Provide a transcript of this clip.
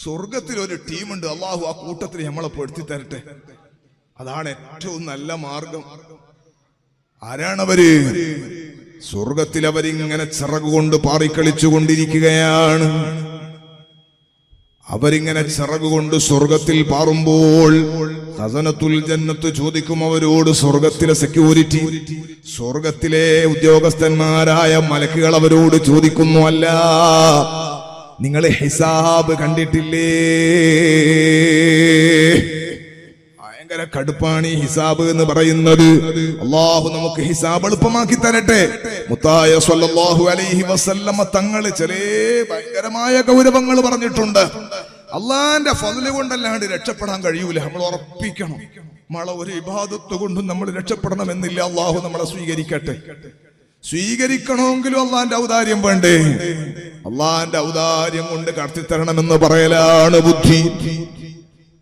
സ്വർഗത്തിൽ ഒരു ടീമുണ്ട്. അള്ളാഹു ആ കൂട്ടത്തിൽ നമ്മളെ പെടുത്തി തരട്ടെ. അതാണ് ഏറ്റവും നല്ല മാർഗം. ആരാണവര്? സ്വർഗത്തിൽ അവരിങ്ങനെ ചിറകുകൊണ്ട് പാറിക്കളിച്ചു കൊണ്ടിരിക്കുകയാണ്. അവരിങ്ങനെ ചിറകുകൊണ്ട് സ്വർഗത്തിൽ പാറുമ്പോൾ ഖസനത്തുൽ ജന്നത്ത് ചോദിക്കും അവരോട്, സ്വർഗത്തിലെ സെക്യൂരിറ്റി, സ്വർഗത്തിലെ ഉദ്യോഗസ്ഥന്മാരായ മലക്കുകൾ അവരോട് ചോദിക്കുന്നു, അല്ല നിങ്ങൾ ഹിസാബ് കണ്ടിട്ടില്ലേ? ഭയങ്കര കടുപ്പാണ് ഈ ഹിസാബ് എന്ന് പറയുന്നത്. അള്ളാഹു നമുക്ക് ഹിസാബ് എളുപ്പമാക്കി തരട്ടെ. മുത്തായ സ്വല്ലല്ലാഹു അലൈഹി വസല്ലമ തങ്ങള് ചില ഭയങ്കരമായ ഗൗരവങ്ങൾ പറഞ്ഞിട്ടുണ്ട്. അള്ളാന്റെ ഫضല് കൊണ്ടല്ലാണ്ട് രക്ഷപ്പെടാൻ കഴിയൂല. നമ്മൾ ഉറപ്പിക്കണം, നമ്മളെ ഒരു ഇബാദത്ത് കൊണ്ടും നമ്മൾ രക്ഷപ്പെടണമെന്നില്ല. അള്ളാഹു നമ്മളെ സ്വീകരിക്കട്ടെ. സ്വീകരിക്കണമെങ്കിലും അള്ളാന്റെ ഔദാര്യം വേണ്ടേ? അള്ളാന്റെ ഔദാര്യം കൊണ്ട് കടത്തിത്തരണമെന്ന് പറയലാണ് ബുദ്ധി.